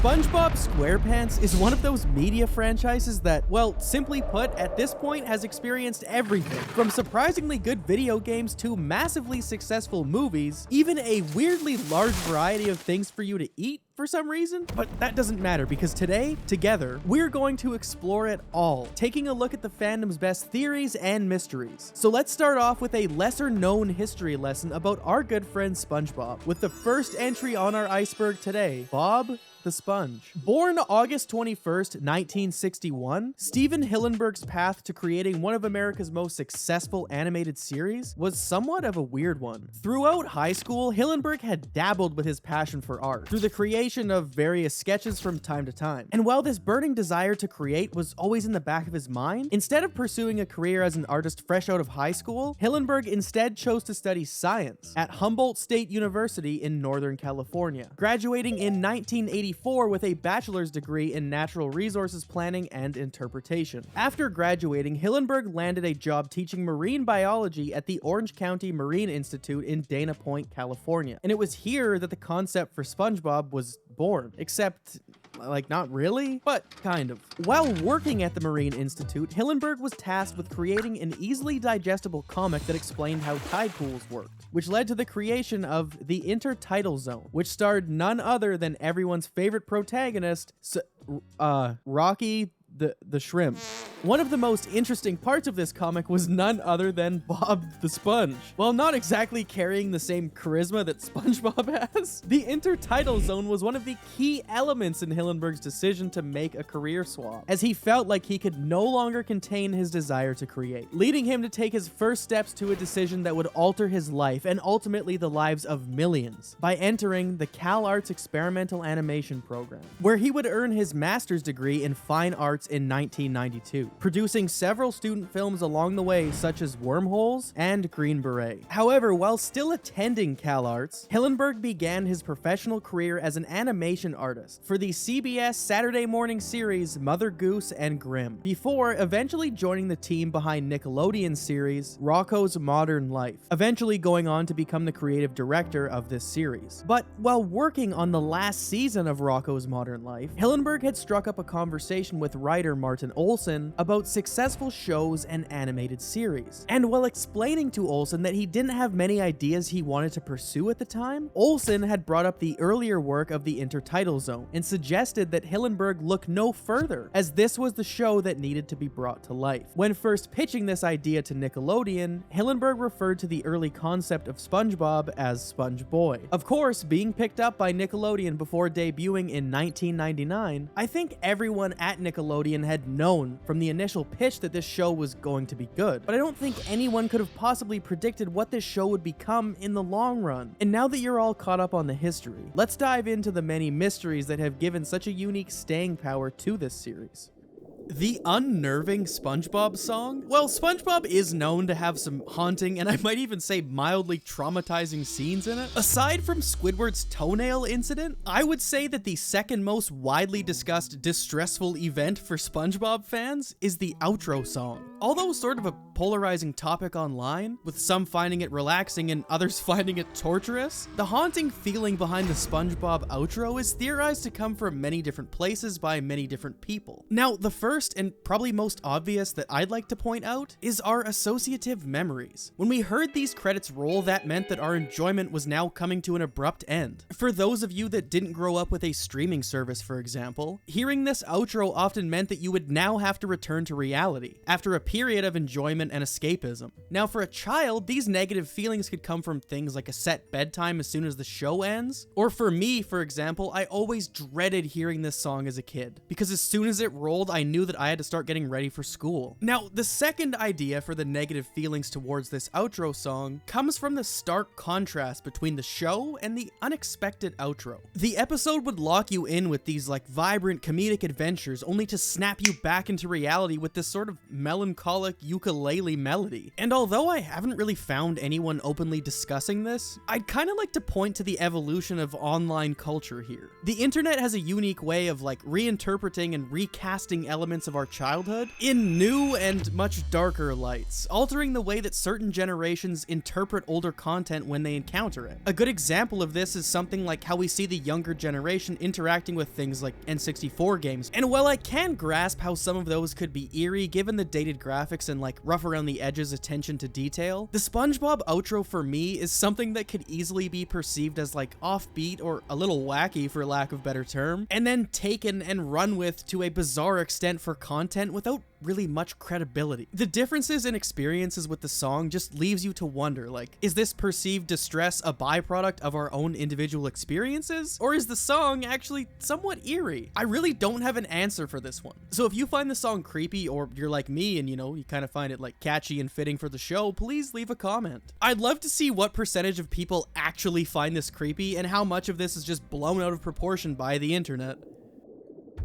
SpongeBob SquarePants is one of those media franchises that, well, simply put, at this point has experienced everything. From surprisingly good video games to massively successful movies, even a weirdly large variety of things for you to eat for some reason. But that doesn't matter because today, together, we're going to explore it all, taking a look at the fandom's best theories and mysteries. So let's start off with a lesser known history lesson about our good friend SpongeBob, with the first entry on our iceberg today, Bob the Sponge. Born August 21st, 1961, Steven Hillenburg's path to creating one of America's most successful animated series was somewhat of a weird one. Throughout high school, Hillenburg had dabbled with his passion for art through the creation of various sketches from time to time. And while this burning desire to create was always in the back of his mind, instead of pursuing a career as an artist fresh out of high school, Hillenburg instead chose to study science at Humboldt State University in Northern California, graduating in 1984 with a bachelor's degree in natural resources planning and interpretation. After graduating, Hillenburg landed a job teaching marine biology at the Orange County Marine Institute in Dana Point, California. And it was here that the concept for SpongeBob was born, except like, not really, but kind of. While working at the Marine Institute, Hillenburg was tasked with creating an easily digestible comic that explained how tide pools worked, which led to the creation of the Intertidal Zone, which starred none other than everyone's favorite protagonist, Rocky the Shrimp. One of the most interesting parts of this comic was none other than Bob the Sponge. While not exactly carrying the same charisma that SpongeBob has, the Intertidal Zone was one of the key elements in Hillenburg's decision to make a career swap, as he felt like he could no longer contain his desire to create, leading him to take his first steps to a decision that would alter his life and ultimately the lives of millions by entering the CalArts Experimental Animation Program, where he would earn his master's degree in fine arts in 1992, producing several student films along the way such as Wormholes and Green Beret. However, while still attending CalArts, Hillenburg began his professional career as an animation artist for the CBS Saturday morning series Mother Goose and Grimm, before eventually joining the team behind Nickelodeon's series Rocko's Modern Life, eventually going on to become the creative director of this series. But while working on the last season of Rocko's Modern Life, Hillenburg had struck up a conversation with writer Martin Olson about successful shows and animated series. And while explaining to Olson that he didn't have many ideas he wanted to pursue at the time, Olson had brought up the earlier work of the Intertidal Zone and suggested that Hillenburg look no further, as this was the show that needed to be brought to life. When first pitching this idea to Nickelodeon, Hillenburg referred to the early concept of SpongeBob as Sponge Boy. Of course, being picked up by Nickelodeon before debuting in 1999, I think everyone at Nickelodeon had known from the initial pitch that this show was going to be good, but I don't think anyone could have possibly predicted what this show would become in the long run. And now that you're all caught up on the history, let's dive into the many mysteries that have given such a unique staying power to this series. The unnerving SpongeBob song? Well, SpongeBob is known to have some haunting and I might even say mildly traumatizing scenes in it. Aside from Squidward's toenail incident, I would say that the second most widely discussed distressful event for SpongeBob fans is the outro song. Although sort of a polarizing topic online, with some finding it relaxing and others finding it torturous, the haunting feeling behind the SpongeBob outro is theorized to come from many different places by many different people. Now, the first and probably most obvious that I'd like to point out is our associative memories. When we heard these credits roll, that meant that our enjoyment was now coming to an abrupt end. For those of you that didn't grow up with a streaming service, for example, hearing this outro often meant that you would now have to return to reality after a period of enjoyment and escapism. Now, for a child, these negative feelings could come from things like a set bedtime as soon as the show ends, or for me, for example, I always dreaded hearing this song as a kid, because as soon as it rolled, I knew that I had to start getting ready for school. Now, the second idea for the negative feelings towards this outro song comes from the stark contrast between the show and the unexpected outro. The episode would lock you in with these like vibrant comedic adventures only to snap you back into reality with this sort of melancholic ukulele ukulele melody. And although I haven't really found anyone openly discussing this, I'd kind of like to point to the evolution of online culture here. The internet has a unique way of reinterpreting and recasting elements of our childhood in new and much darker lights, altering the way that certain generations interpret older content when they encounter it. A good example of this is something like how we see the younger generation interacting with things like N64 games. And while I can grasp how some of those could be eerie given the dated graphics and rough around the edges attention to detail, the SpongeBob outro for me is something that could easily be perceived as offbeat or a little wacky for lack of better term, and then taken and run with to a bizarre extent for content without really much credibility. The differences in experiences with the song just leaves you to wonder, is this perceived distress a byproduct of our own individual experiences? Or is the song actually somewhat eerie? I really don't have an answer for this one. So if you find the song creepy, or you're like me and you kind of find it catchy and fitting for the show, please leave a comment. I'd love to see what percentage of people actually find this creepy and how much of this is just blown out of proportion by the internet.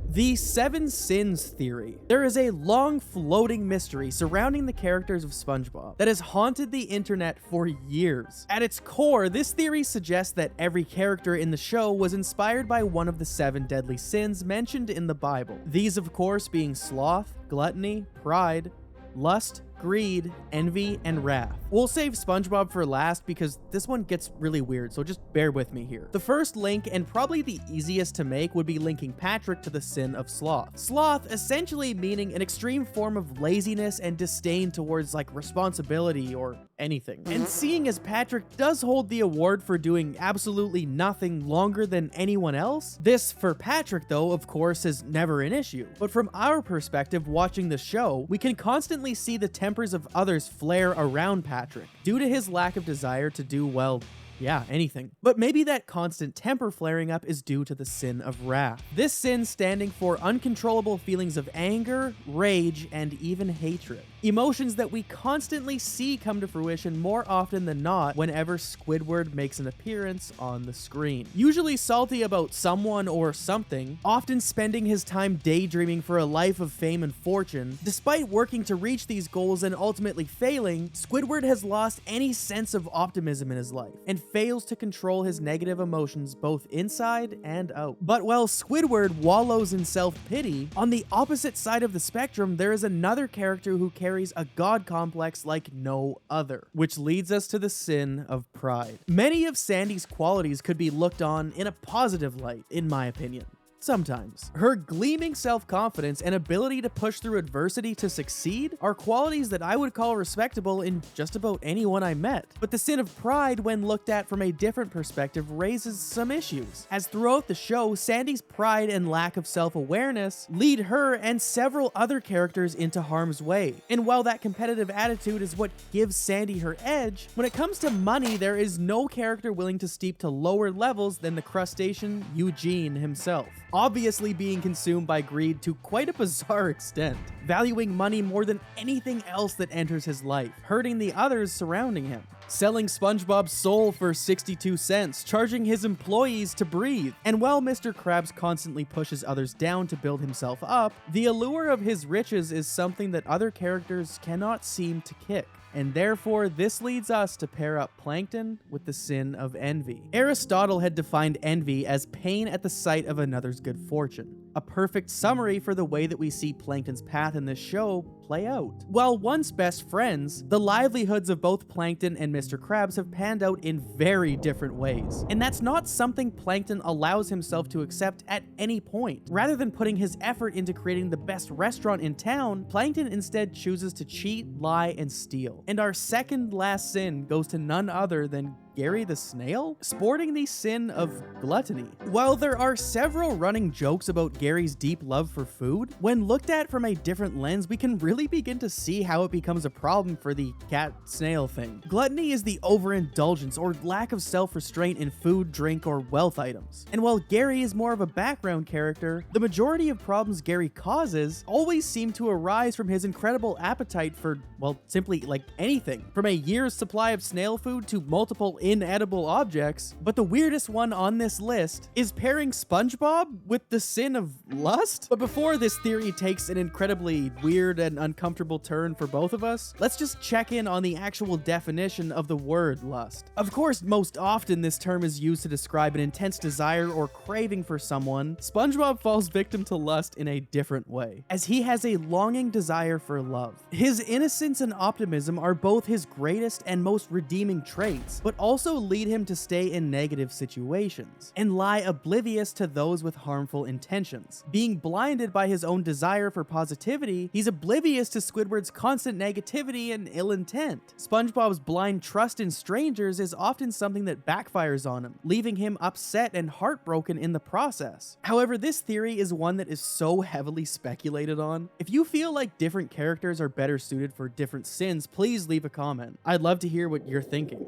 The 7 Sins theory. There is a long floating mystery surrounding the characters of SpongeBob that has haunted the internet for years. At its core, this theory suggests that every character in the show was inspired by one of the 7 deadly sins mentioned in the Bible. These, of course, being sloth, gluttony, pride, lust, greed, envy, and wrath. We'll save SpongeBob for last because this one gets really weird, so just bear with me here. The first link, and probably the easiest to make, would be linking Patrick to the sin of sloth. Sloth essentially meaning an extreme form of laziness and disdain towards responsibility or anything. And seeing as Patrick does hold the award for doing absolutely nothing longer than anyone else, this for Patrick though, of course, is never an issue. But from our perspective watching the show, we can constantly see the tempers of others flare around Patrick due to his lack of desire to do, well, yeah, anything. But maybe that constant temper flaring up is due to the sin of wrath. This sin standing for uncontrollable feelings of anger, rage, and even hatred. Emotions that we constantly see come to fruition more often than not whenever Squidward makes an appearance on the screen. Usually salty about someone or something, often spending his time daydreaming for a life of fame and fortune. Despite working to reach these goals and ultimately failing, Squidward has lost any sense of optimism in his life and fails to control his negative emotions both inside and out. But while Squidward wallows in self-pity, on the opposite side of the spectrum, there is another character who carries a god complex like no other, which leads us to the sin of pride. Many of Sandy's qualities could be looked on in a positive light, in my opinion. Sometimes. Her gleaming self-confidence and ability to push through adversity to succeed are qualities that I would call respectable in just about anyone I met. But the sin of pride, when looked at from a different perspective, raises some issues, as throughout the show, Sandy's pride and lack of self-awareness lead her and several other characters into harm's way. And while that competitive attitude is what gives Sandy her edge, when it comes to money, there is no character willing to stoop to lower levels than the crustacean Eugene himself, obviously being consumed by greed to quite a bizarre extent, valuing money more than anything else that enters his life, hurting the others surrounding him, selling SpongeBob's soul for 62 cents, charging his employees to breathe. And while Mr. Krabs constantly pushes others down to build himself up, the allure of his riches is something that other characters cannot seem to kick. And therefore, this leads us to pair up Plankton with the sin of envy. Aristotle had defined envy as pain at the sight of another's good fortune, a perfect summary for the way that we see Plankton's path in this show play out. While once best friends, the livelihoods of both Plankton and Mr. Krabs have panned out in very different ways. And that's not something Plankton allows himself to accept at any point. Rather than putting his effort into creating the best restaurant in town, Plankton instead chooses to cheat, lie, and steal. And our second last sin goes to none other than Gary the Snail, sporting the sin of gluttony. While there are several running jokes about Gary's deep love for food, when looked at from a different lens, we can really begin to see how it becomes a problem for the cat-snail thing. Gluttony is the overindulgence or lack of self-restraint in food, drink, or wealth items. And while Gary is more of a background character, the majority of problems Gary causes always seem to arise from his incredible appetite for, well, simply anything. From a year's supply of snail food to multiple inedible objects, but the weirdest one on this list is pairing SpongeBob with the sin of lust. But before this theory takes an incredibly weird and uncomfortable turn for both of us, let's just check in on the actual definition of the word lust. Of course, most often this term is used to describe an intense desire or craving for someone. SpongeBob falls victim to lust in a different way, as he has a longing desire for love. His innocence and optimism are both his greatest and most redeeming traits, but also lead him to stay in negative situations and lie oblivious to those with harmful intentions. Being blinded by his own desire for positivity, he's oblivious to Squidward's constant negativity and ill intent. SpongeBob's blind trust in strangers is often something that backfires on him, leaving him upset and heartbroken in the process. However, this theory is one that is so heavily speculated on. If you feel like different characters are better suited for different sins, please leave a comment. I'd love to hear what you're thinking.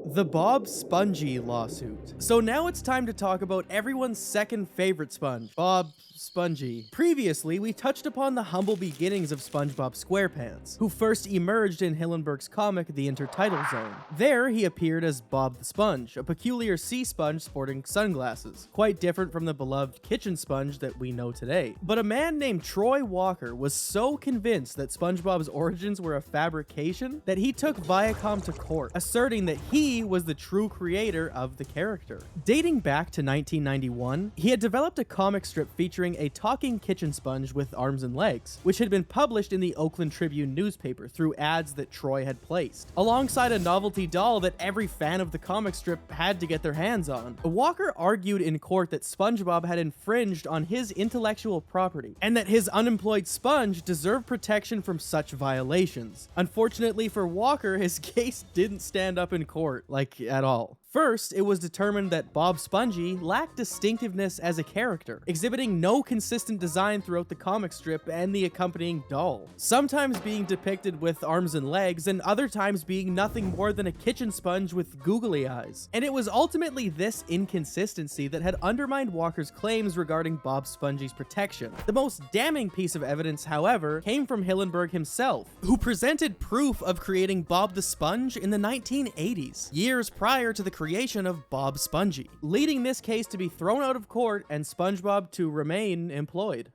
The Bob Spongee lawsuit. So now it's time to talk about everyone's second favorite sponge, Bob Spongee. Previously, we touched upon the humble beginnings of SpongeBob SquarePants, who first emerged in Hillenburg's comic The Intertidal Zone. There, he appeared as Bob the Sponge, a peculiar sea sponge sporting sunglasses, quite different from the beloved kitchen sponge that we know today. But a man named Troy Walker was so convinced that SpongeBob's origins were a fabrication that he took Viacom to court, asserting that he was the true creator of the character. Dating back to 1991, he had developed a comic strip featuring a talking kitchen sponge with arms and legs, which had been published in the Oakland Tribune newspaper through ads that Troy had placed, alongside a novelty doll that every fan of the comic strip had to get their hands on. Walker argued in court that SpongeBob had infringed on his intellectual property, and that his unemployed sponge deserved protection from such violations. Unfortunately for Walker, his case didn't stand up in court, like at all. First, it was determined that Bob Spongee lacked distinctiveness as a character, exhibiting no consistent design throughout the comic strip and the accompanying doll, sometimes being depicted with arms and legs, and other times being nothing more than a kitchen sponge with googly eyes. And it was ultimately this inconsistency that had undermined Walker's claims regarding Bob Spongee's protection. The most damning piece of evidence, however, came from Hillenburg himself, who presented proof of creating Bob the Sponge in the 1980s, years prior to the creation of Bob Spongee, leading this case to be thrown out of court and SpongeBob to remain employed.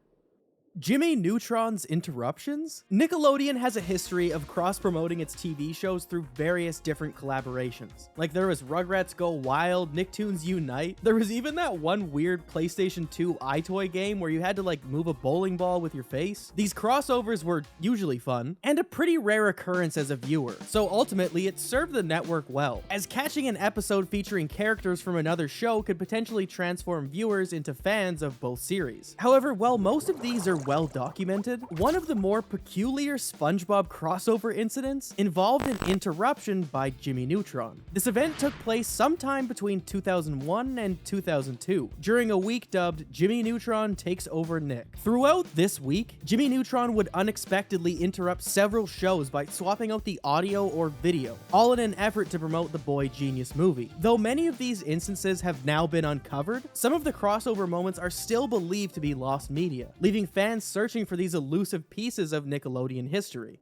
Jimmy Neutron's interruptions? Nickelodeon has a history of cross-promoting its TV shows through various different collaborations. Like there was Rugrats Go Wild, Nicktoons Unite. There was even that one weird PlayStation 2 iToy game where you had to like move a bowling ball with your face. These crossovers were usually fun, and a pretty rare occurrence as a viewer, so ultimately it served the network well, as catching an episode featuring characters from another show could potentially transform viewers into fans of both series. However, while most of these are well documented, one of the more peculiar SpongeBob crossover incidents involved an interruption by Jimmy Neutron. This event took place sometime between 2001 and 2002, during a week dubbed Jimmy Neutron Takes Over Nick. Throughout this week, Jimmy Neutron would unexpectedly interrupt several shows by swapping out the audio or video, all in an effort to promote the Boy Genius movie. Though many of these instances have now been uncovered, some of the crossover moments are still believed to be lost media, leaving fans searching for these elusive pieces of Nickelodeon history.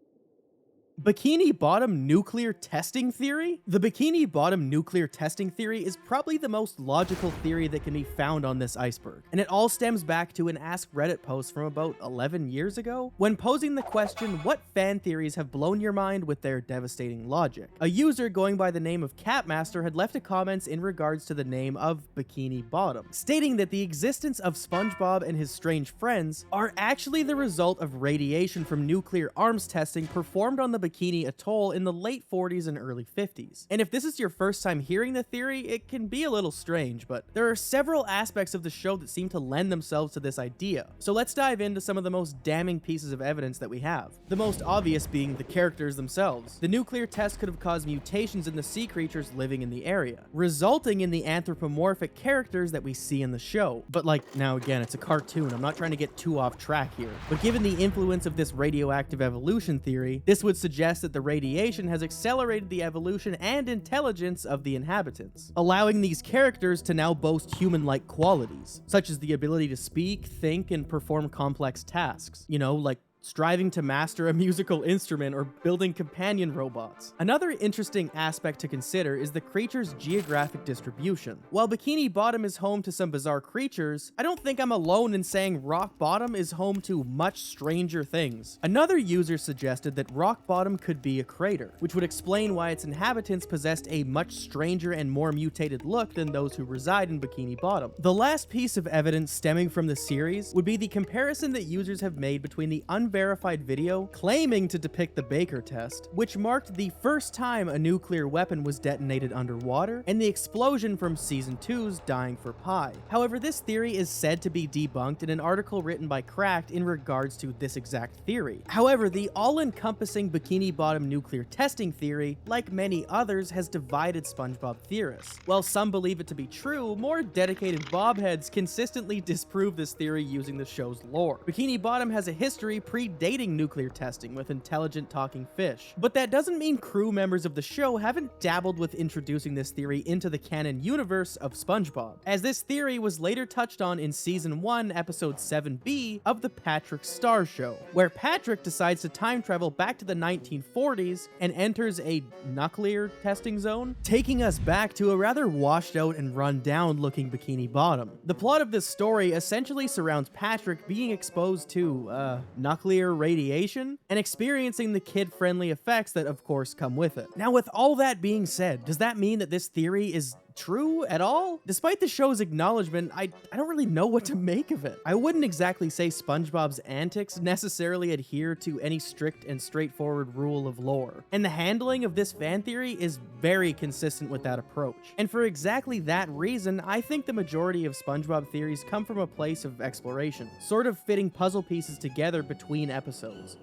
Bikini Bottom Nuclear Testing Theory? The Bikini Bottom Nuclear Testing Theory is probably the most logical theory that can be found on this iceberg, and it all stems back to an Ask Reddit post from about 11 years ago, when posing the question, what fan theories have blown your mind with their devastating logic? A user going by the name of Catmaster had left a comments in regards to the name of Bikini Bottom, stating that the existence of SpongeBob and his strange friends are actually the result of radiation from nuclear arms testing performed on the Bikini Atoll in the late 40s and early 50s. And if this is your first time hearing the theory, it can be a little strange, but there are several aspects of the show that seem to lend themselves to this idea. So let's dive into some of the most damning pieces of evidence that we have. The most obvious being the characters themselves. The nuclear test could have caused mutations in the sea creatures living in the area, resulting in the anthropomorphic characters that we see in the show. But like, now again, it's a cartoon, I'm not trying to get too off track here. But given the influence of this radioactive evolution theory, this would suggest that the radiation has accelerated the evolution and intelligence of the inhabitants, allowing these characters to now boast human-like qualities, such as the ability to speak, think, and perform complex tasks, you know, like striving to master a musical instrument or building companion robots. Another interesting aspect to consider is the creature's geographic distribution. While Bikini Bottom is home to some bizarre creatures, I don't think I'm alone in saying Rock Bottom is home to much stranger things. Another user suggested that Rock Bottom could be a crater, which would explain why its inhabitants possessed a much stranger and more mutated look than those who reside in Bikini Bottom. The last piece of evidence stemming from the series would be the comparison that users have made between the unverified video claiming to depict the Baker test, which marked the first time a nuclear weapon was detonated underwater, and the explosion from Season 2's Dying for Pi. However, this theory is said to be debunked in an article written by Cracked in regards to this exact theory. However, the all-encompassing Bikini Bottom nuclear testing theory, like many others, has divided SpongeBob theorists. While some believe it to be true, more dedicated bobheads consistently disprove this theory using the show's lore. Bikini Bottom has a history predating nuclear testing with intelligent talking fish, but that doesn't mean crew members of the show haven't dabbled with introducing this theory into the canon universe of SpongeBob, as this theory was later touched on in Season 1, Episode 7B of The Patrick Star Show, where Patrick decides to time travel back to the 1940s and enters a nuclear testing zone, taking us back to a rather washed out and run down looking Bikini Bottom. The plot of this story essentially surrounds Patrick being exposed to, nuclear radiation and experiencing the kid-friendly effects that of course come with it. Now, with all that being said, does that mean that this theory is true at all? Despite the show's acknowledgement, I don't really know what to make of it. I wouldn't exactly say SpongeBob's antics necessarily adhere to any strict and straightforward rule of lore, and the handling of this fan theory is very consistent with that approach. And for exactly that reason, I think the majority of SpongeBob theories come from a place of exploration, sort of fitting puzzle pieces together between episodes.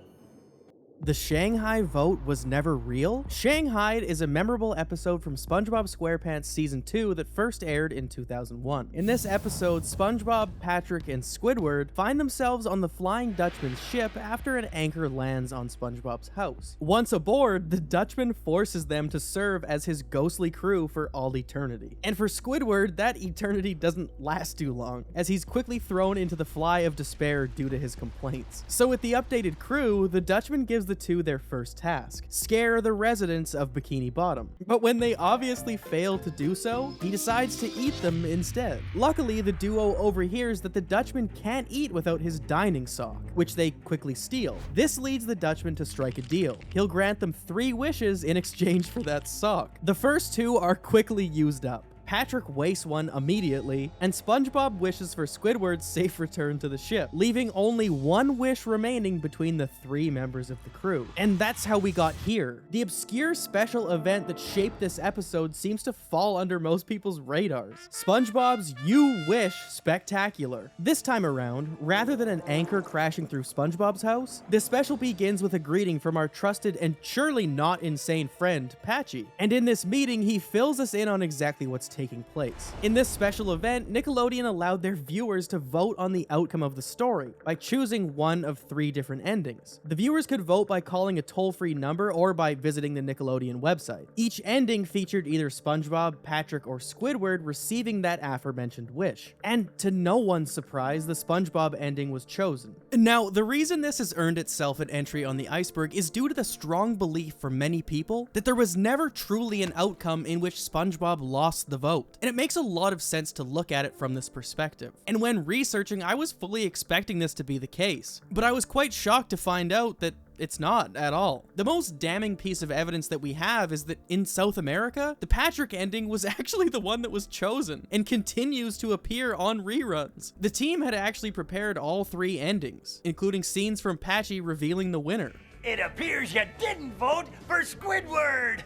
The Shanghai vote was never real? Shanghai is a memorable episode from SpongeBob SquarePants Season 2 that first aired in 2001. In this episode, SpongeBob, Patrick, and Squidward find themselves on the Flying Dutchman's ship after an anchor lands on SpongeBob's house. Once aboard, the Dutchman forces them to serve as his ghostly crew for all eternity. And for Squidward, that eternity doesn't last too long, as he's quickly thrown into the Fly of Despair due to his complaints. So with the updated crew, the Dutchman gives the two their first task: scare the residents of Bikini Bottom. But when they obviously fail to do so, he decides to eat them instead. Luckily, the duo overhears that the Dutchman can't eat without his dining sock, which they quickly steal. This leads the Dutchman to strike a deal. He'll grant them 3 wishes in exchange for that sock. The first 2 are quickly used up. Patrick wastes one immediately, and SpongeBob wishes for Squidward's safe return to the ship, leaving only 1 wish remaining between the 3 members of the crew. And that's how we got here. The obscure special event that shaped this episode seems to fall under most people's radars: SpongeBob's You Wish Spectacular. This time around, rather than an anchor crashing through SpongeBob's house, the special begins with a greeting from our trusted and surely not insane friend, Patchy. And in this meeting, he fills us in on exactly what's taking place. In this special event, Nickelodeon allowed their viewers to vote on the outcome of the story by choosing one of 3 different endings. The viewers could vote by calling a toll-free number or by visiting the Nickelodeon website. Each ending featured either SpongeBob, Patrick, or Squidward receiving that aforementioned wish. And to no one's surprise, the SpongeBob ending was chosen. Now, the reason this has earned itself an entry on the iceberg is due to the strong belief from many people that there was never truly an outcome in which SpongeBob lost the vote. And it makes a lot of sense to look at it from this perspective. And when researching, I was fully expecting this to be the case, but I was quite shocked to find out that it's not at all. The most damning piece of evidence that we have is that in South America, the Patrick ending was actually the one that was chosen and continues to appear on reruns. The team had actually prepared all 3 endings, including scenes from Patchy revealing the winner. It appears you didn't vote for Squidward!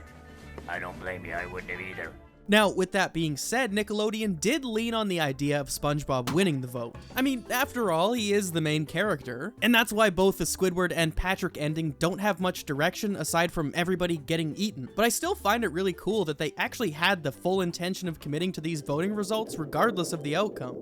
I don't blame you, I wouldn't have either. Now, with that being said, Nickelodeon did lean on the idea of SpongeBob winning the vote. I mean, after all, he is the main character, and that's why both the Squidward and Patrick ending don't have much direction aside from everybody getting eaten. But I still find it really cool that they actually had the full intention of committing to these voting results regardless of the outcome.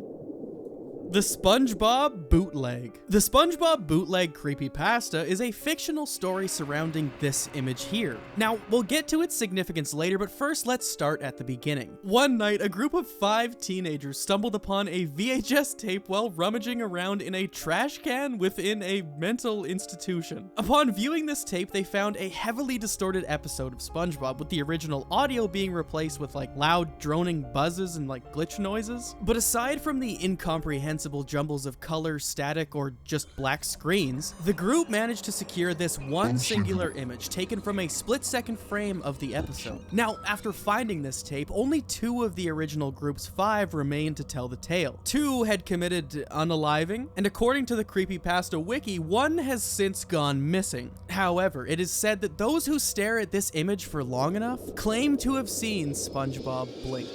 The SpongeBob Bootleg. The SpongeBob Bootleg creepypasta is a fictional story surrounding this image here. Now, we'll get to its significance later, but first let's start at the beginning. One night, a group of 5 teenagers stumbled upon a VHS tape while rummaging around in a trash can within a mental institution. Upon viewing this tape, they found a heavily distorted episode of SpongeBob, with the original audio being replaced with like loud droning buzzes and like glitch noises. But aside from the incomprehensible jumbles of color, static, or just black screens, the group managed to secure this one singular image taken from a split-second frame of the episode. Now, after finding this tape, only 2 of the original group's 5 remained to tell the tale. 2 had committed unaliving, and according to the creepypasta wiki, 1 has since gone missing. However, it is said that those who stare at this image for long enough claim to have seen SpongeBob blink.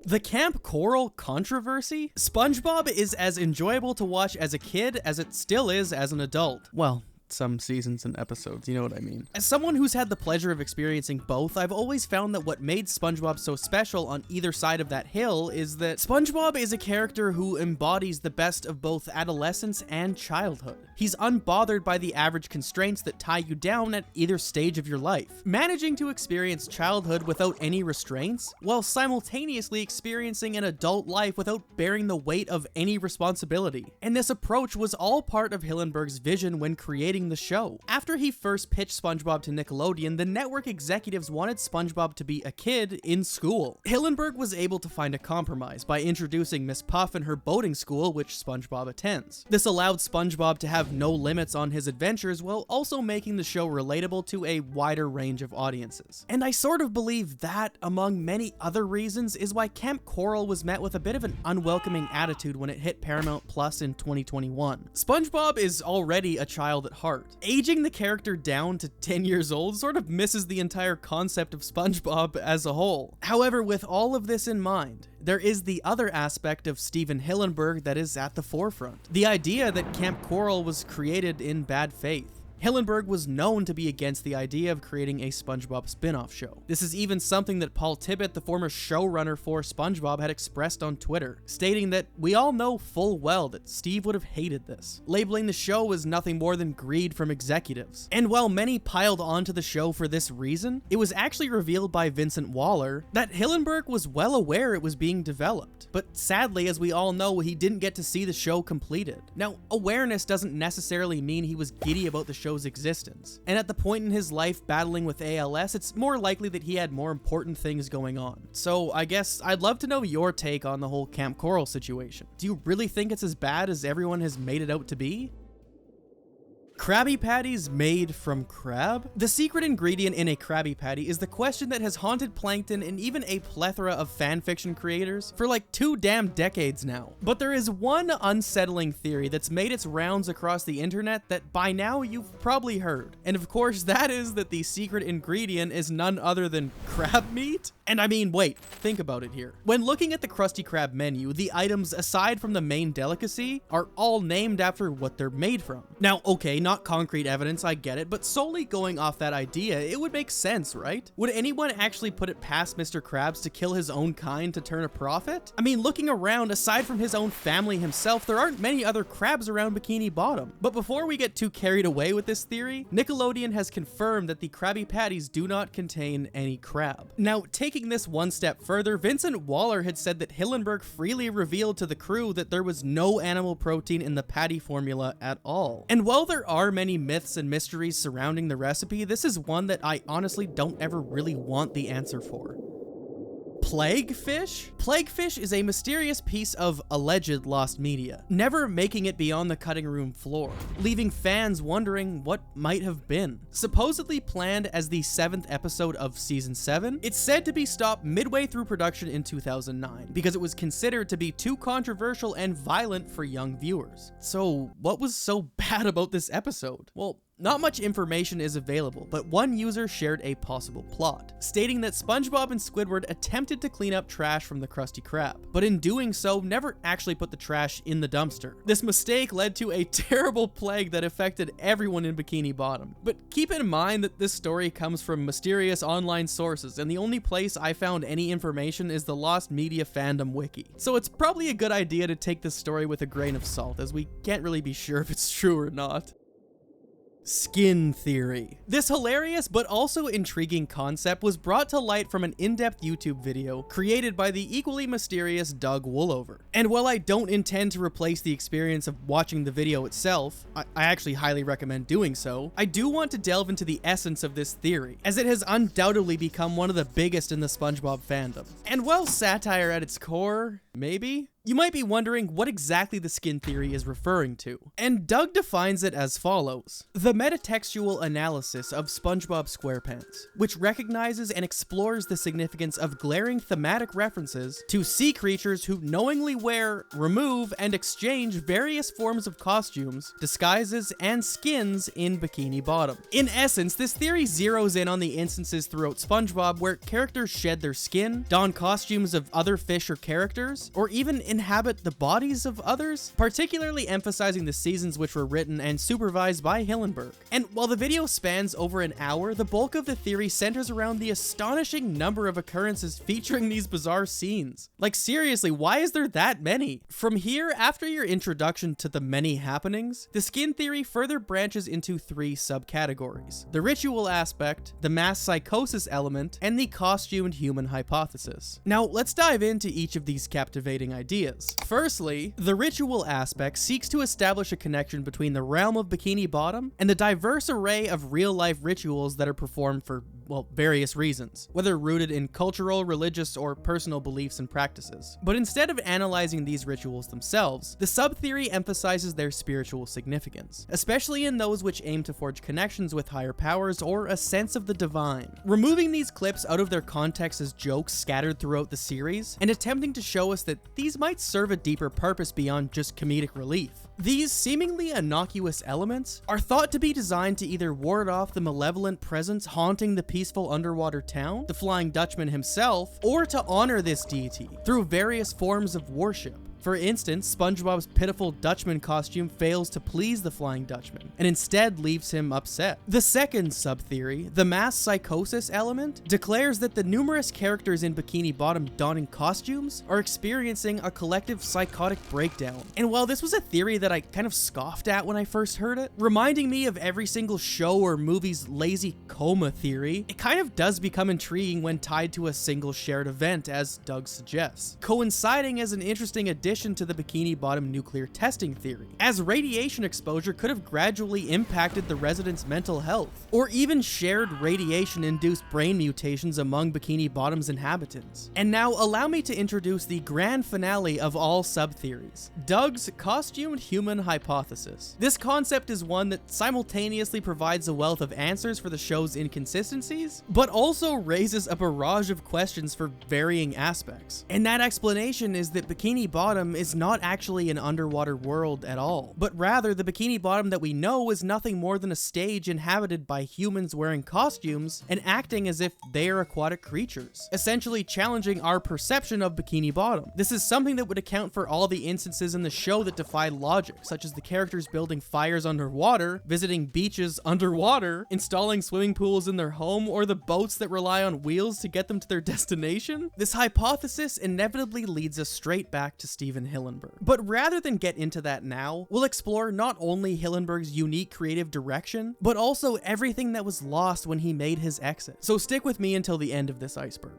The Camp Coral controversy? SpongeBob is as enjoyable to watch as a kid as it still is as an adult. Well, some seasons and episodes, you know what I mean. As someone who's had the pleasure of experiencing both, I've always found that what made SpongeBob so special on either side of that hill is that SpongeBob is a character who embodies the best of both adolescence and childhood. He's unbothered by the average constraints that tie you down at either stage of your life, managing to experience childhood without any restraints, while simultaneously experiencing an adult life without bearing the weight of any responsibility. And this approach was all part of Hillenburg's vision when creating the show. After he first pitched SpongeBob to Nickelodeon, the network executives wanted SpongeBob to be a kid in school. Hillenburg was able to find a compromise by introducing Miss Puff and her boating school, which SpongeBob attends. This allowed SpongeBob to have no limits on his adventures while also making the show relatable to a wider range of audiences. And I sort of believe that, among many other reasons, is why Camp Coral was met with a bit of an unwelcoming attitude when it hit Paramount Plus in 2021. SpongeBob is already a child at heart. Aging the character down to 10 years old sort of misses the entire concept of SpongeBob as a whole. However, with all of this in mind, there is the other aspect of Steven Hillenburg that is at the forefront. The idea that Camp Coral was created in bad faith. Hillenburg was known to be against the idea of creating a SpongeBob spin-off show. This is even something that Paul Tibbitt, the former showrunner for SpongeBob, had expressed on Twitter, stating that we all know full well that Steve would have hated this, labeling the show as nothing more than greed from executives. And while many piled onto the show for this reason, it was actually revealed by Vincent Waller that Hillenburg was well aware it was being developed. But sadly, as we all know, he didn't get to see the show completed. Now, awareness doesn't necessarily mean he was giddy about the show's existence. And at the point in his life battling with ALS, it's more likely that he had more important things going on. So I guess I'd love to know your take on the whole Camp Coral situation. Do you really think it's as bad as everyone has made it out to be? Krabby Patties made from crab? The secret ingredient in a Krabby Patty is the question that has haunted Plankton and even a plethora of fanfiction creators for like 2 damn decades now. But there is one unsettling theory that's made its rounds across the internet that by now you've probably heard. And of course, that is that the secret ingredient is none other than crab meat? And I mean, wait, think about it here. When looking at the Krusty Krab menu, the items aside from the main delicacy are all named after what they're made from. Now, okay, not concrete evidence, I get it, but solely going off that idea, it would make sense, right? Would anyone actually put it past Mr. Krabs to kill his own kind to turn a profit? I mean, looking around, aside from his own family himself, there aren't many other crabs around Bikini Bottom. But before we get too carried away with this theory, Nickelodeon has confirmed that the Krabby Patties do not contain any crab. Now, taking this one step further, Vincent Waller had said that Hillenburg freely revealed to the crew that there was no animal protein in the patty formula at all. And while there are many myths and mysteries surrounding the recipe, this is one that I honestly don't ever really want the answer for. Plaguefish? Plaguefish is a mysterious piece of alleged lost media, never making it beyond the cutting room floor, leaving fans wondering what might have been. Supposedly planned as the 7th episode of season 7, it's said to be stopped midway through production in 2009 because it was considered to be too controversial and violent for young viewers. So what was so bad about this episode? Well, Not much information is available, but one user shared a possible plot, stating that SpongeBob and Squidward attempted to clean up trash from the Krusty Krab, but in doing so, never actually put the trash in the dumpster. This mistake led to a terrible plague that affected everyone in Bikini Bottom. But keep in mind that this story comes from mysterious online sources, and the only place I found any information is the Lost Media Fandom Wiki. So it's probably a good idea to take this story with a grain of salt, as we can't really be sure if it's true or not. Skin theory. This hilarious but also intriguing concept was brought to light from an in-depth YouTube video created by the equally mysterious Doug Woolover. And while I don't intend to replace the experience of watching the video itself, I actually highly recommend doing so, I do want to delve into the essence of this theory, as it has undoubtedly become one of the biggest in the SpongeBob fandom. And while satire at its core, maybe? You might be wondering what exactly the skin theory is referring to, and Doug defines it as follows. The metatextual analysis of SpongeBob SquarePants, which recognizes and explores the significance of glaring thematic references to sea creatures who knowingly wear, remove, and exchange various forms of costumes, disguises, and skins in Bikini Bottom. In essence, this theory zeroes in on the instances throughout SpongeBob where characters shed their skin, don costumes of other fish or characters, or even inhabit the bodies of others, particularly emphasizing the seasons which were written and supervised by Hillenburg. And while the video spans over an hour, the bulk of the theory centers around the astonishing number of occurrences featuring these bizarre scenes. Like seriously, why is there that many? From here, after your introduction to the many happenings, the skin theory further branches into 3 subcategories: the ritual aspect, the mass psychosis element, and the costumed human hypothesis. Now, let's dive into each of these captivating ideas. Firstly, the ritual aspect seeks to establish a connection between the realm of Bikini Bottom and the diverse array of real-life rituals that are performed for, well, various reasons, whether rooted in cultural, religious, or personal beliefs and practices. But instead of analyzing these rituals themselves, the sub-theory emphasizes their spiritual significance, especially in those which aim to forge connections with higher powers or a sense of the divine. Removing these clips out of their context as jokes scattered throughout the series, and attempting to show us that these might serve a deeper purpose beyond just comedic relief. These seemingly innocuous elements are thought to be designed to either ward off the malevolent presence haunting the peaceful underwater town, the Flying Dutchman himself, or to honor this deity through various forms of worship. For instance, SpongeBob's pitiful Dutchman costume fails to please the Flying Dutchman, and instead leaves him upset. The second sub-theory, the mass psychosis element, declares that the numerous characters in Bikini Bottom donning costumes are experiencing a collective psychotic breakdown. And while this was a theory that I kind of scoffed at when I first heard it, reminding me of every single show or movie's lazy coma theory, it kind of does become intriguing when tied to a single shared event, as Doug suggests, coinciding as an interesting addition to the Bikini Bottom nuclear testing theory, as radiation exposure could have gradually impacted the residents' mental health, or even shared radiation-induced brain mutations among Bikini Bottom's inhabitants. And now allow me to introduce the grand finale of all sub-theories, Doug's costumed human hypothesis. This concept is one that simultaneously provides a wealth of answers for the show's inconsistencies, but also raises a barrage of questions for varying aspects. And that explanation is that Bikini Bottom is not actually an underwater world at all, but rather the Bikini Bottom that we know is nothing more than a stage inhabited by humans wearing costumes and acting as if they are aquatic creatures, essentially challenging our perception of Bikini Bottom. This is something that would account for all the instances in the show that defy logic, such as the characters building fires underwater, visiting beaches underwater, installing swimming pools in their home, or the boats that rely on wheels to get them to their destination. This hypothesis inevitably leads us straight back to Steven Hillenburg. But rather than get into that now, we'll explore not only Hillenburg's unique creative direction, but also everything that was lost when he made his exit. So stick with me until the end of this iceberg.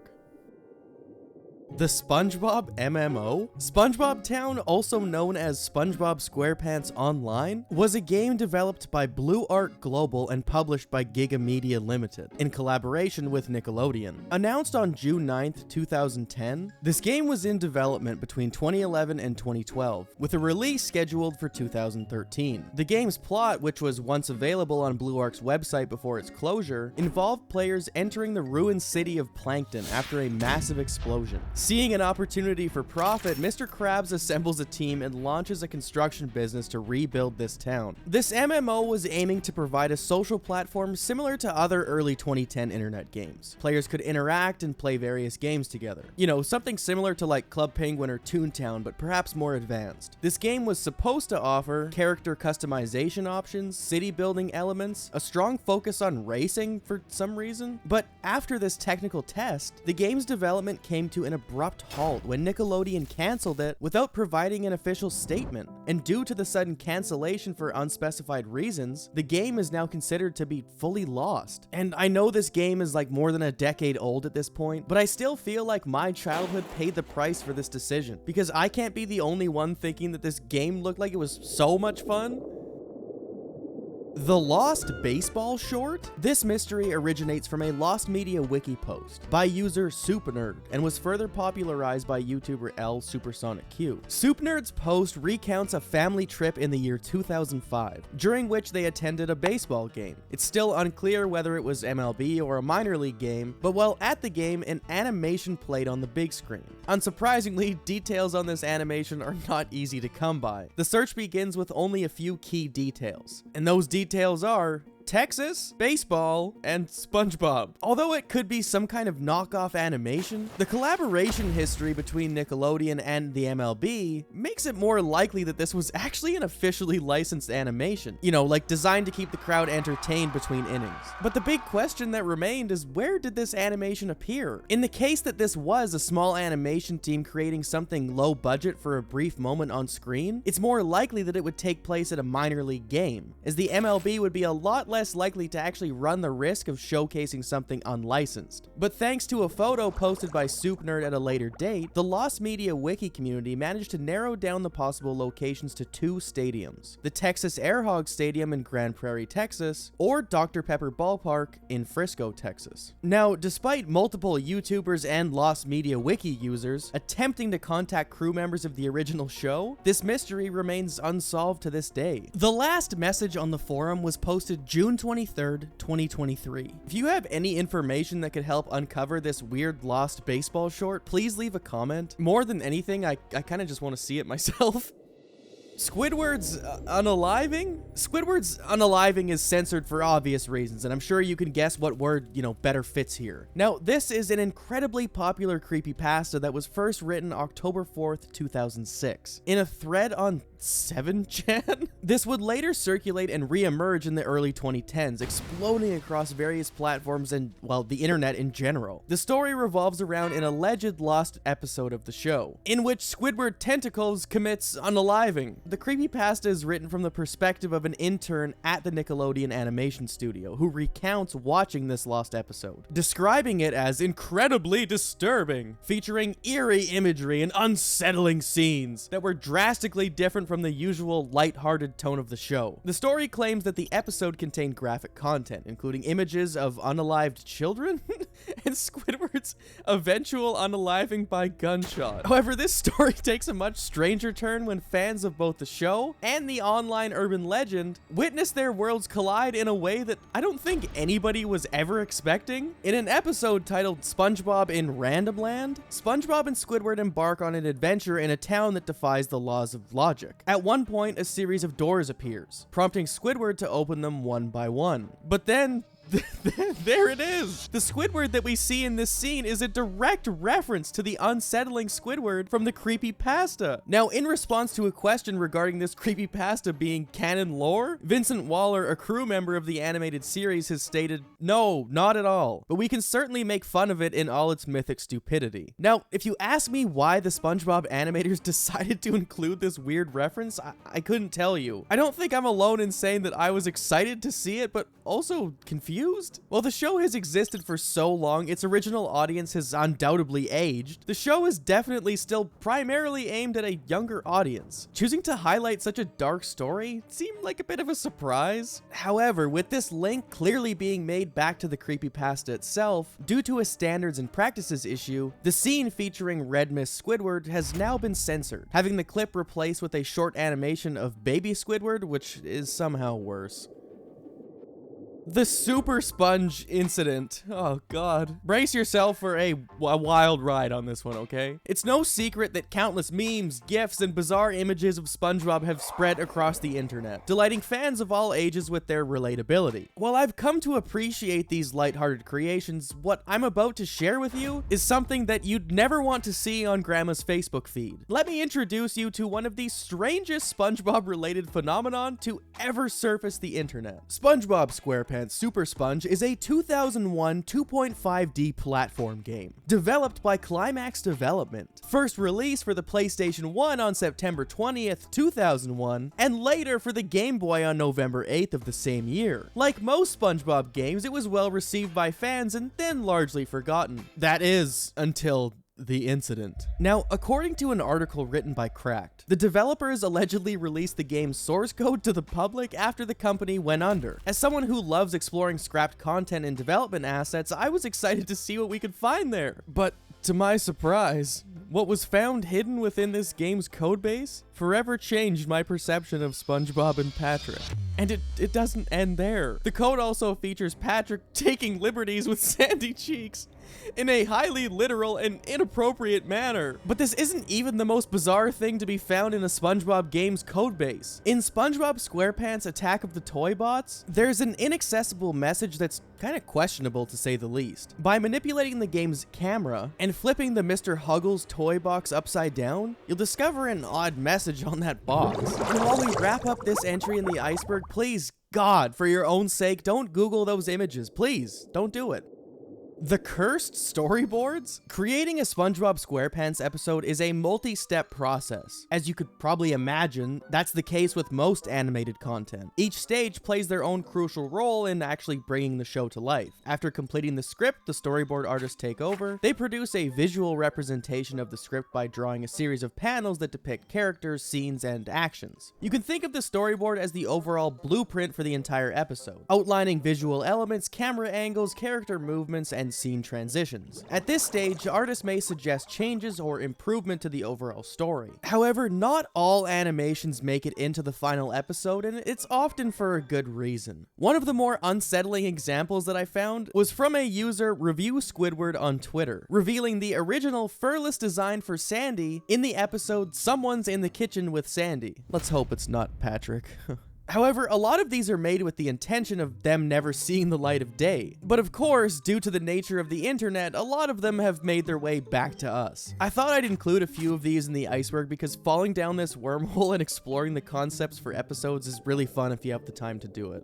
The SpongeBob MMO? SpongeBob Town, also known as SpongeBob SquarePants Online, was a game developed by Blue Art Global and published by Giga Media Limited, in collaboration with Nickelodeon. Announced on June 9th, 2010, this game was in development between 2011 and 2012, with a release scheduled for 2013. The game's plot, which was once available on Blue Art's website before its closure, involved players entering the ruined city of Plankton after a massive explosion. Seeing an opportunity for profit, Mr. Krabs assembles a team and launches a construction business to rebuild this town. This MMO was aiming to provide a social platform similar to other early 2010 internet games. Players could interact and play various games together. You know, something similar to like Club Penguin or Toontown, but perhaps more advanced. This game was supposed to offer character customization options, city building elements, a strong focus on racing for some reason. But after this technical test, the game's development came to an abrupt halt when Nickelodeon canceled it without providing an official statement. And due to the sudden cancellation for unspecified reasons, the game is now considered to be fully lost. And I know this game is like more than a decade old at this point, but I still feel like my childhood paid the price for this decision, because I can't be the only one thinking that this game looked like it was so much fun. The Lost Baseball Short? This mystery originates from a Lost Media wiki post by user SoupNerd and was further popularized by YouTuber L Supersonic Q. SoupNerd's post recounts a family trip in the year 2005, during which they attended a baseball game. It's still unclear whether it was MLB or a minor league game, but while at the game, an animation played on the big screen. Unsurprisingly, details on this animation are not easy to come by. The search begins with only a few key details, and those details are Texas, baseball, and SpongeBob. Although it could be some kind of knockoff animation, the collaboration history between Nickelodeon and the MLB makes it more likely that this was actually an officially licensed animation, you know, like designed to keep the crowd entertained between innings. But the big question that remained is, where did this animation appear? In the case that this was a small animation team creating something low budget for a brief moment on screen, it's more likely that it would take place at a minor league game, as the MLB would be a lot less likely to actually run the risk of showcasing something unlicensed. But thanks to a photo posted by SoupNerd at a later date, the Lost Media wiki community managed to narrow down the possible locations to 2 stadiums: the Texas Airhog Stadium in Grand Prairie, Texas, or Dr. Pepper Ballpark in Frisco, Texas. Now, despite multiple YouTubers and Lost Media wiki users attempting to contact crew members of the original show, this mystery remains unsolved to this day. The last message on the forum was posted June 23rd, 2023. If you have any information that could help uncover this weird Lost baseball short, please leave a comment. More than anything, I kind of just want to see it myself. Squidward's unaliving? Squidward's unaliving is censored for obvious reasons, and I'm sure you can guess what word, better fits here. Now, this is an incredibly popular creepypasta that was first written October 4th, 2006, in a thread on 7chan? This would later circulate and re-emerge in the early 2010s, exploding across various platforms and, well, the internet in general. The story revolves around an alleged lost episode of the show, in which Squidward Tentacles commits unaliving. The creepypasta is written from the perspective of an intern at the Nickelodeon animation studio, who recounts watching this lost episode, describing it as incredibly disturbing, featuring eerie imagery and unsettling scenes that were drastically different from the usual light-hearted tone of the show. The story claims that the episode contained graphic content, including images of unalived children and Squidward's eventual unaliving by gunshot. However, this story takes a much stranger turn when fans of both the show and the online urban legend witness their worlds collide in a way that I don't think anybody was ever expecting. In an episode titled SpongeBob in Random Land, SpongeBob and Squidward embark on an adventure in a town that defies the laws of logic. At one point, a series of doors appears, prompting Squidward to open them one by one. But then, there it is! The Squidward that we see in this scene is a direct reference to the unsettling Squidward from the creepypasta. Now, in response to a question regarding this creepypasta being canon lore, Vincent Waller, a crew member of the animated series, has stated, "No, not at all, but we can certainly make fun of it in all its mythic stupidity." Now, if you ask me why the SpongeBob animators decided to include this weird reference, I couldn't tell you. I don't think I'm alone in saying that I was excited to see it, but also confused. While the show has existed for so long, its original audience has undoubtedly aged. The show is definitely still primarily aimed at a younger audience. Choosing to highlight such a dark story seemed like a bit of a surprise. However, with this link clearly being made back to the creepypasta itself, due to a standards and practices issue, the scene featuring Red Mist Squidward has now been censored, having the clip replaced with a short animation of baby Squidward, which is somehow worse. The Super Sponge incident. Oh god. Brace yourself for a wild ride on this one, okay? It's no secret that countless memes, GIFs, and bizarre images of SpongeBob have spread across the internet, delighting fans of all ages with their relatability. While I've come to appreciate these lighthearted creations, what I'm about to share with you is something that you'd never want to see on Grandma's Facebook feed. Let me introduce you to one of the strangest SpongeBob-related phenomenon to ever surface the internet. SpongeBob SquarePants Super Sponge is a 2001 2.5D platform game, developed by Climax Development. First released for the PlayStation 1 on September 20th, 2001, and later for the Game Boy on November 8th of the same year. Like most SpongeBob games, it was well received by fans and then largely forgotten. That is, until the incident. Now, according to an article written by Cracked, the developers allegedly released the game's source code to the public after the company went under. As someone who loves exploring scrapped content and development assets, I was excited to see what we could find there. But to my surprise, what was found hidden within this game's codebase forever changed my perception of SpongeBob and Patrick. And it doesn't end there. The code also features Patrick taking liberties with Sandy Cheeks in a highly literal and inappropriate manner. But this isn't even the most bizarre thing to be found in a SpongeBob game's codebase. In SpongeBob SquarePants Attack of the Toy Bots, there's an inaccessible message that's kind of questionable to say the least. By manipulating the game's camera and flipping the Mr. Huggles toy box upside down, you'll discover an odd message on that box. And while we wrap up this entry in the iceberg, please, God, for your own sake, don't Google those images. Please, don't do it. The cursed storyboards? Creating a SpongeBob SquarePants episode is a multi-step process. As you could probably imagine, that's the case with most animated content. Each stage plays their own crucial role in actually bringing the show to life. After completing the script, the storyboard artists take over. They produce a visual representation of the script by drawing a series of panels that depict characters, scenes, and actions. You can think of the storyboard as the overall blueprint for the entire episode, outlining visual elements, camera angles, character movements, and scene transitions. At this stage, artists may suggest changes or improvement to the overall story. However, not all animations make it into the final episode, and it's often for a good reason. One of the more unsettling examples that I found was from a user, Review Squidward, on Twitter, revealing the original furless design for Sandy in the episode Someone's in the Kitchen with Sandy. Let's hope it's not Patrick. However, a lot of these are made with the intention of them never seeing the light of day. But of course, due to the nature of the internet, a lot of them have made their way back to us. I thought I'd include a few of these in the iceberg because falling down this wormhole and exploring the concepts for episodes is really fun if you have the time to do it.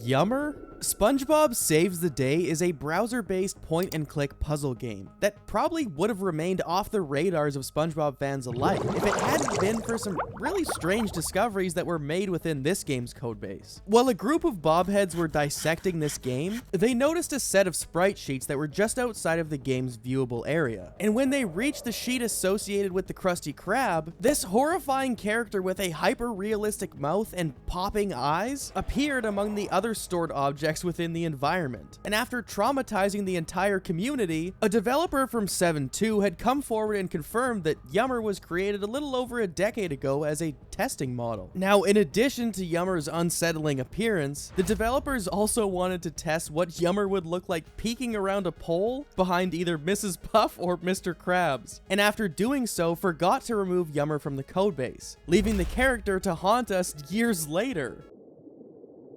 Yummer? SpongeBob Saves the Day is a browser-based point-and-click puzzle game that probably would have remained off the radars of SpongeBob fans alike if it hadn't been for some really strange discoveries that were made within this game's codebase. While a group of bobheads were dissecting this game, they noticed a set of sprite sheets that were just outside of the game's viewable area. And when they reached the sheet associated with the Krusty Krab, this horrifying character with a hyper-realistic mouth and popping eyes appeared among the other stored objects within the environment. And after traumatizing the entire community, a developer from 7.2 had come forward and confirmed that Yummer was created a little over a decade ago as a testing model. Now, in addition to Yummer's unsettling appearance, the developers also wanted to test what Yummer would look like peeking around a pole behind either Mrs. Puff or Mr. Krabs. And after doing so, forgot to remove Yummer from the codebase, leaving the character to haunt us years later.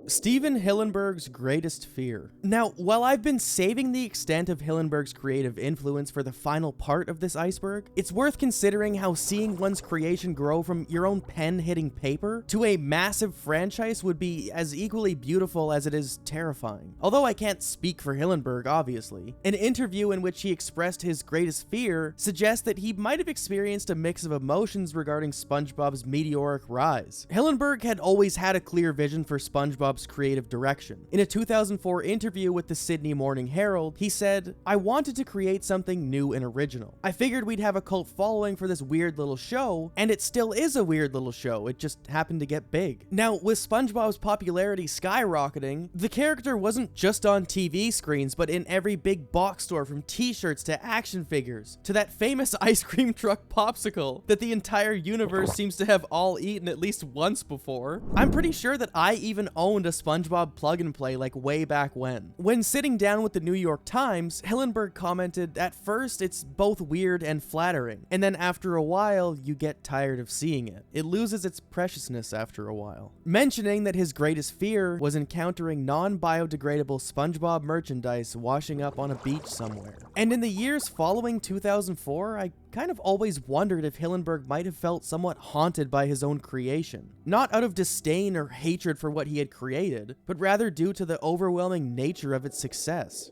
Steven Hillenburg's greatest fear. Now, while I've been saving the extent of Hillenburg's creative influence for the final part of this iceberg, it's worth considering how seeing one's creation grow from your own pen hitting paper to a massive franchise would be as equally beautiful as it is terrifying. Although I can't speak for Hillenburg, obviously. An interview in which he expressed his greatest fear suggests that he might have experienced a mix of emotions regarding SpongeBob's meteoric rise. Hillenburg had always had a clear vision for SpongeBob's creative direction. In a 2004 interview with the Sydney Morning Herald, he said, "I wanted to create something new and original. I figured we'd have a cult following for this weird little show, and it still is a weird little show, it just happened to get big." Now, with SpongeBob's popularity skyrocketing, the character wasn't just on TV screens, but in every big box store, from t-shirts to action figures, to that famous ice cream truck popsicle that the entire universe seems to have all eaten at least once before. I'm pretty sure that I even owned a SpongeBob plug-and-play like way back when. When sitting down with the New York Times, Hillenburg commented, "At first, it's both weird and flattering, and then after a while, you get tired of seeing it. It loses its preciousness after a while." Mentioning that his greatest fear was encountering non-biodegradable SpongeBob merchandise washing up on a beach somewhere. And in the years following 2004, I kind of always wondered if Hillenburg might have felt somewhat haunted by his own creation. Not out of disdain or hatred for what he had created, but rather due to the overwhelming nature of its success.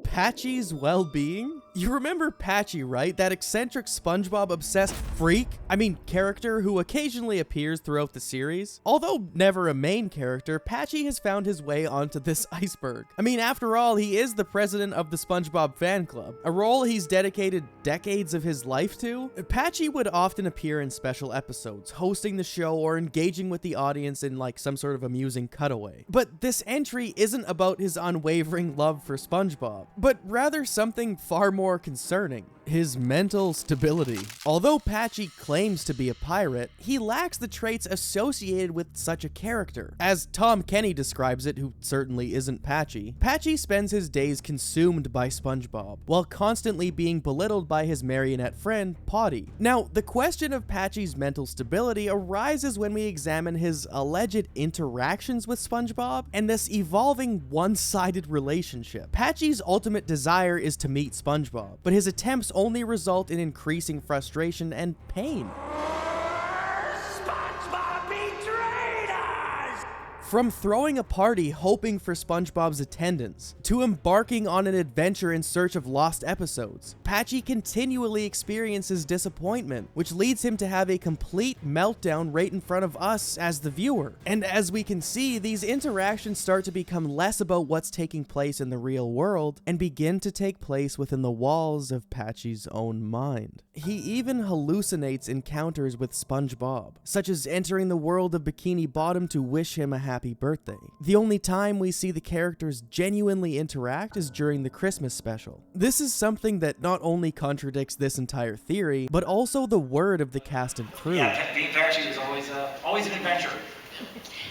Patchy's well-being? You remember Patchy, right? That eccentric SpongeBob-obsessed freak? I mean, character who occasionally appears throughout the series. Although never a main character, Patchy has found his way onto this iceberg. I mean, after all, he is the president of the SpongeBob fan club, a role he's dedicated decades of his life to. Patchy would often appear in special episodes, hosting the show or engaging with the audience in like some sort of amusing cutaway. But this entry isn't about his unwavering love for SpongeBob, but rather something far more concerning: his mental stability. Although Patchy claims to be a pirate, he lacks the traits associated with such a character. As Tom Kenny describes it, who certainly isn't Patchy, Patchy spends his days consumed by SpongeBob, while constantly being belittled by his marionette friend, Potty. Now, the question of Patchy's mental stability arises when we examine his alleged interactions with SpongeBob and this evolving one-sided relationship. Patchy's ultimate desire is to meet SpongeBob, but his attempts only result in increasing frustration and pain. SpongeBob betrayed us! From throwing a party hoping for SpongeBob's attendance, to embarking on an adventure in search of lost episodes, Patchy continually experiences disappointment, which leads him to have a complete meltdown right in front of us as the viewer. And as we can see, these interactions start to become less about what's taking place in the real world and begin to take place within the walls of Patchy's own mind. He even hallucinates encounters with SpongeBob, such as entering the world of Bikini Bottom to wish him a happy birthday. The only time we see the characters genuinely interact is during the Christmas special. This is something that not only contradicts this entire theory, but also the word of the cast and crew. Yeah, being Patchy is always an adventure.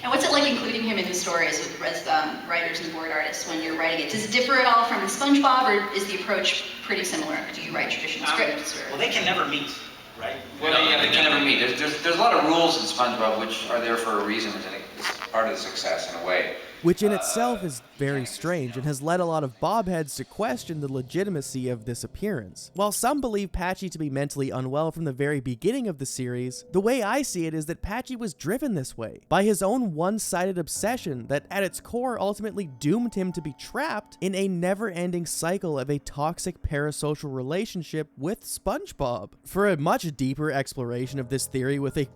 And what's it like including him in the stories with writers and board artists when you're writing it? Does it differ at all from SpongeBob, or is the approach pretty similar? Do you write traditional scripts? Well, they can never meet, right? Well, yeah, they can never meet. There's a lot of rules in SpongeBob which are there for a reason, which I think is part of the success in a way. Which in itself is very strange and has led a lot of bobheads to question the legitimacy of this appearance. While some believe Patchy to be mentally unwell from the very beginning of the series, the way I see it is that Patchy was driven this way by his own one-sided obsession that at its core ultimately doomed him to be trapped in a never-ending cycle of a toxic parasocial relationship with SpongeBob. For a much deeper exploration of this theory with a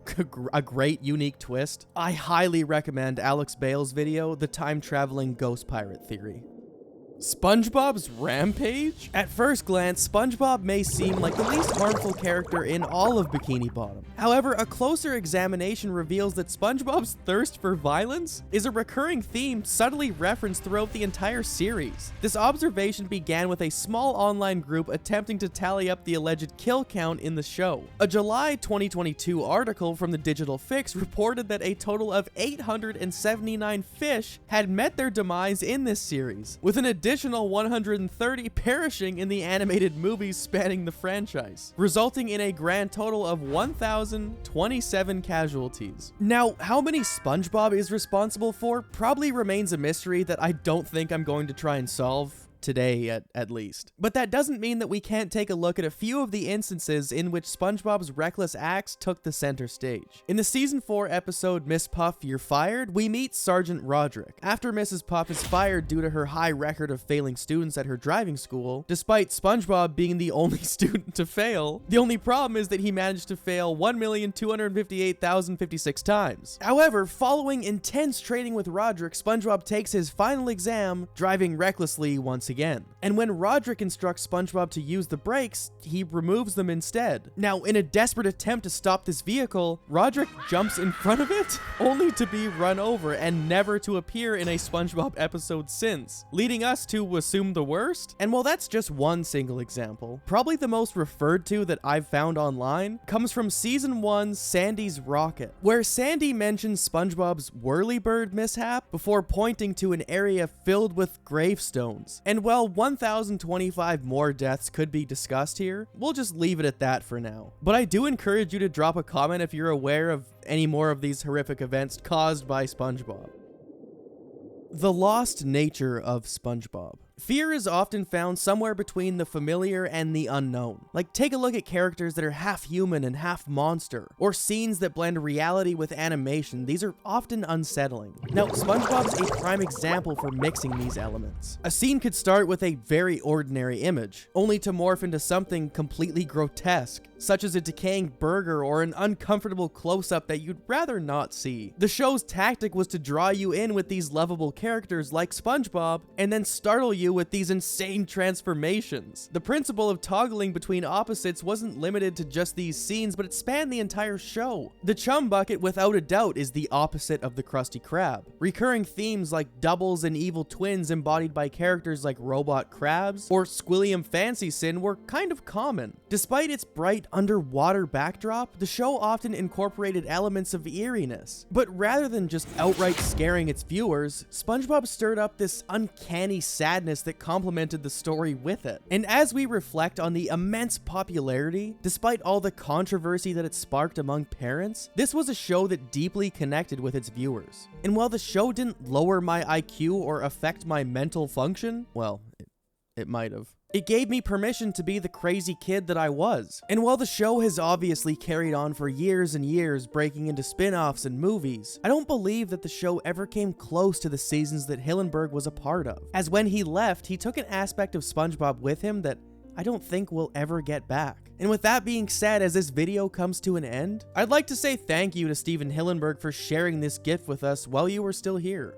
great unique twist, I highly recommend Alex Bale's video, The Time-Traveling Ghost Pirate Theory. SpongeBob's rampage? At first glance, SpongeBob may seem like the least harmful character in all of Bikini Bottom. However, a closer examination reveals that SpongeBob's thirst for violence is a recurring theme subtly referenced throughout the entire series. This observation began with a small online group attempting to tally up the alleged kill count in the show. A July 2022 article from the Digital Fix reported that a total of 879 fish had met their demise in this series, with an additional 130 perishing in the animated movies spanning the franchise, resulting in a grand total of 1,027 casualties. Now, how many SpongeBob is responsible for probably remains a mystery that I don't think I'm going to try and solve today at least. But that doesn't mean that we can't take a look at a few of the instances in which SpongeBob's reckless acts took the center stage. In the season 4 episode Miss Puff, You're Fired, we meet Sergeant Roderick. After Mrs. Puff is fired due to her high record of failing students at her driving school, despite SpongeBob being the only student to fail, the only problem is that he managed to fail 1,258,056 times. However, following intense training with Roderick, SpongeBob takes his final exam, driving recklessly once again. again. And when Roderick instructs SpongeBob to use the brakes, he removes them instead. Now, in a desperate attempt to stop this vehicle, Roderick jumps in front of it, only to be run over and never to appear in a SpongeBob episode since, leading us to assume the worst. And while that's just one single example, probably the most referred to that I've found online comes from Season 1's Sandy's Rocket, where Sandy mentions SpongeBob's whirlybird mishap before pointing to an area filled with gravestones. And while 1,025 more deaths could be discussed here, we'll just leave it at that for now. But I do encourage you to drop a comment if you're aware of any more of these horrific events caused by SpongeBob. The lost nature of SpongeBob. Fear is often found somewhere between the familiar and the unknown. Like, take a look at characters that are half human and half monster, or scenes that blend reality with animation. These are often unsettling. Now, SpongeBob's a prime example for mixing these elements. A scene could start with a very ordinary image, only to morph into something completely grotesque, such as a decaying burger or an uncomfortable close-up that you'd rather not see. The show's tactic was to draw you in with these lovable characters like SpongeBob, and then startle you with these insane transformations. The principle of toggling between opposites wasn't limited to just these scenes, but it spanned the entire show. The Chum Bucket, without a doubt, is the opposite of the Krusty Krab. Recurring themes like doubles and evil twins embodied by characters like Robot Krabs or Squilliam Fancy Sin were kind of common. Despite its bright underwater backdrop, the show often incorporated elements of eeriness. But rather than just outright scaring its viewers, SpongeBob stirred up this uncanny sadness that complemented the story with it. And as we reflect on the immense popularity, despite all the controversy that it sparked among parents, this was a show that deeply connected with its viewers. And while the show didn't lower my IQ or affect my mental function, well, it might have. It gave me permission to be the crazy kid that I was. And while the show has obviously carried on for years and years, breaking into spin-offs and movies, I don't believe that the show ever came close to the seasons that Hillenburg was a part of. As when he left, he took an aspect of SpongeBob with him that I don't think we'll ever get back. And with that being said, as this video comes to an end, I'd like to say thank you to Steven Hillenburg for sharing this gift with us while you were still here.